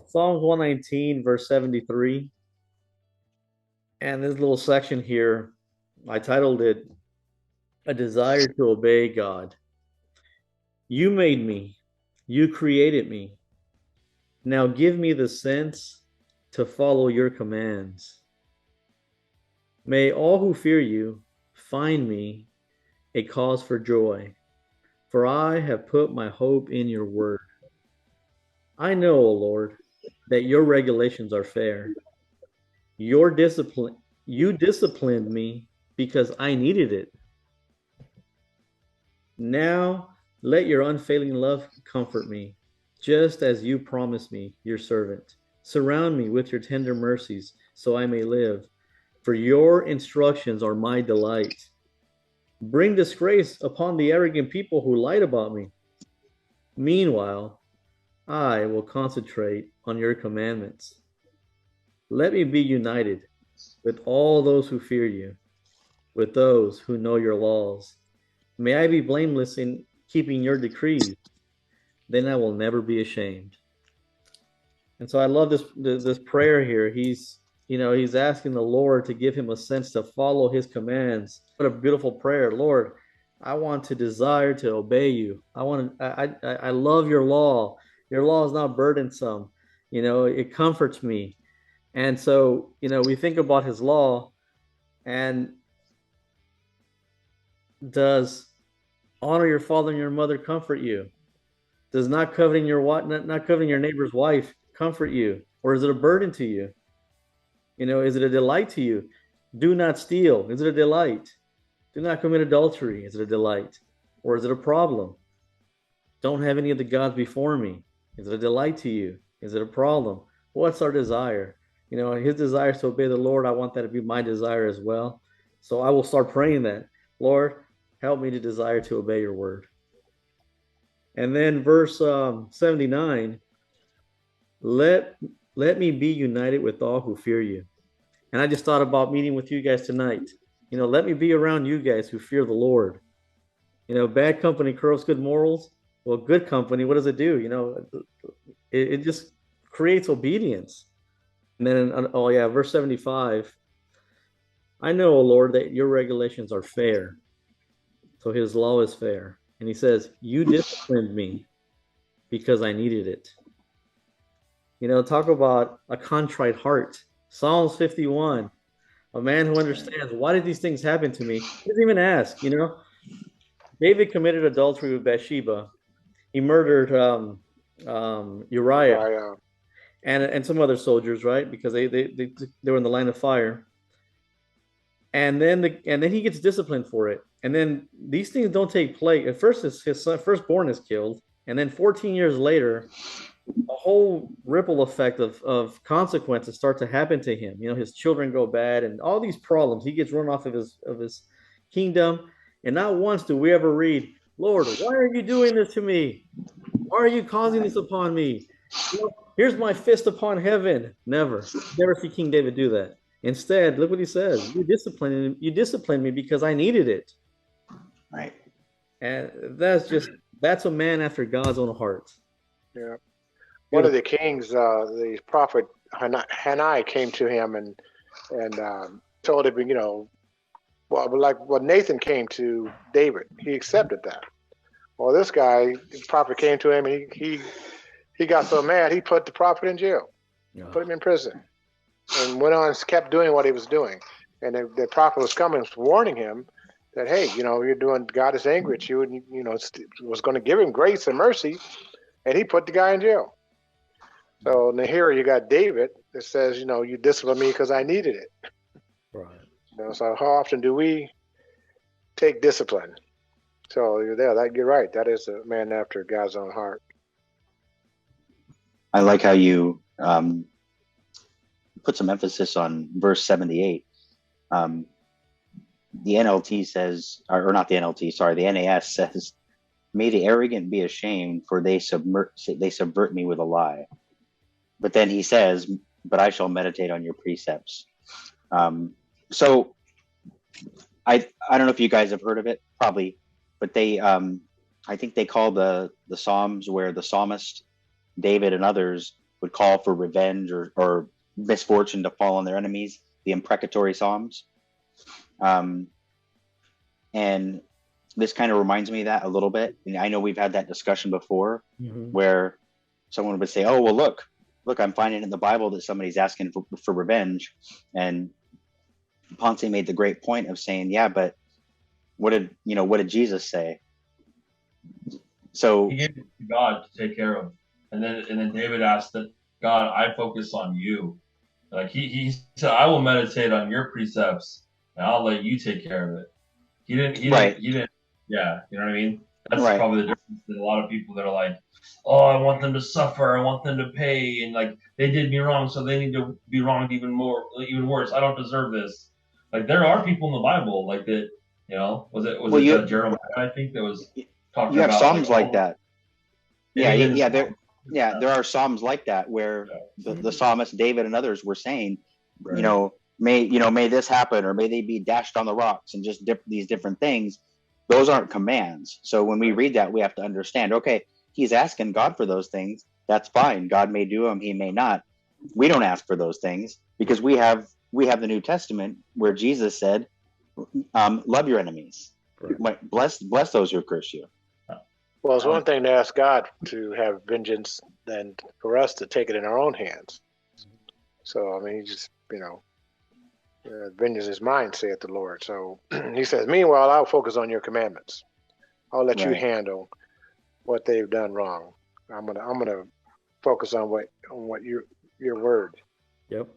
Psalms 119, verse 73. And this little section here, I titled it A Desire to Obey God. You made me, you created me. Now give me the sense to follow your commands. May all who fear you find me a cause for joy, for I have put my hope in your word. I know, O Lord, that your regulations are fair. Your discipline, you disciplined me because I needed it. Now let your unfailing love comfort me, just as you promised me, your servant. Surround me with your tender mercies, so I may live. For your instructions are my delight. Bring disgrace upon the arrogant people who lied about me. Meanwhile, I will concentrate on your commandments. Let me be united with all those who fear you, with those who know your laws. May I be blameless in keeping your decrees, then I will never be ashamed. And so I love this prayer here. He's asking the Lord to give him a sense to follow his commands. What a beautiful prayer. Lord, I want to desire to obey you. I love your law. Your law is not burdensome. It comforts me. And so, we think about his law, and does honor your father and your mother comfort you? Does not coveting not coveting your neighbor's wife comfort you? Or is it a burden to you? Is it a delight to you? Do not steal. Is it a delight? Do not commit adultery. Is it a delight? Or is it a problem? Don't have any of the gods before me. Is it a delight to you? Is it a problem? What's our desire? His desire is to obey the Lord. I want that to be my desire as well. So I will start praying that, Lord, help me to desire to obey your word. And then verse 79, let me be united with all who fear you. And I just thought about meeting with you guys tonight. Let me be around you guys who fear the Lord. Bad company corrupts good morals. Well, good company, what does it do? It just creates obedience. And then, verse 75, I know, O Lord, that your regulations are fair. So his law is fair. And he says, you disciplined me because I needed it. Talk about a contrite heart. Psalms 51, a man who understands, why did these things happen to me? He doesn't even ask, David committed adultery with Bathsheba. He murdered Uriah and some other soldiers, right? Because they were in the line of fire. And then he gets disciplined for it. And then these things don't take place. At first, his son, firstborn is killed. And then 14 years later, a whole ripple effect of consequences start to happen to him. His children go bad and all these problems. He gets run off of his kingdom. And not once do we ever read, Lord, why are you doing this to me? Why are you causing this upon me? Here's my fist upon heaven. Never see King David do that. Instead, look what he says. You disciplined me because I needed it. Right. And that's a man after God's own heart. Yeah. One of the kings, the prophet Hanai came to him and told him, like what Nathan came to David, he accepted that. Well, this guy, the prophet came to him and he got so mad he put the prophet in jail, put him in prison, and went on kept doing what he was doing. And the prophet was coming, warning him that, hey, you're doing, God is angry at you, and was going to give him grace and mercy, and he put the guy in jail. So now here you got David that says, you disciplined me because I needed it. Right. So how often do we take discipline? So you're right. That is a man after God's own heart. I like how you put some emphasis on verse 78. The NLT says, or not the NLT, sorry, the NAS says, may the arrogant be ashamed, for they subvert me with a lie. But then he says, but I shall meditate on your precepts. So I don't know if you guys have heard of it, probably, but they I think they call the Psalms where the psalmist David and others would call for revenge or misfortune to fall on their enemies, the imprecatory Psalms. And this kind of reminds me of that a little bit. And I know we've had that discussion before where someone would say, oh, well, look, I'm finding in the Bible that somebody's asking for revenge. And Poncie made the great point of saying, yeah, but what did Jesus say? So he gave it to God to take care of. And then David asked that God, I focus on you. Like he said, I will meditate on your precepts and I'll let you take care of it. He didn't, yeah, you know what I mean? That's probably the difference in a lot of people that are like, oh, I want them to suffer. I want them to pay. And like, they did me wrong, so they need to be wronged even worse. I don't deserve this. Like, there are people in the Bible like that, was it Jeremiah, I think, that was talking about. You have Psalms like that. There are Psalms like that where the psalmist David and others were saying, may this happen, or may they be dashed on the rocks, and just these different things. Those aren't commands. So when we read that, we have to understand, okay, he's asking God for those things. That's fine. God may do them, he may not. We don't ask for those things because we have the New Testament where Jesus said, love your enemies. Right. Bless those who curse you. Well, it's one thing to ask God to have vengeance than for us to take it in our own hands. So, I mean, he just, vengeance is mine, saith the Lord. So he says, meanwhile, I'll focus on your commandments. I'll let you handle what they've done wrong. I'm gonna focus on what your word. Yep.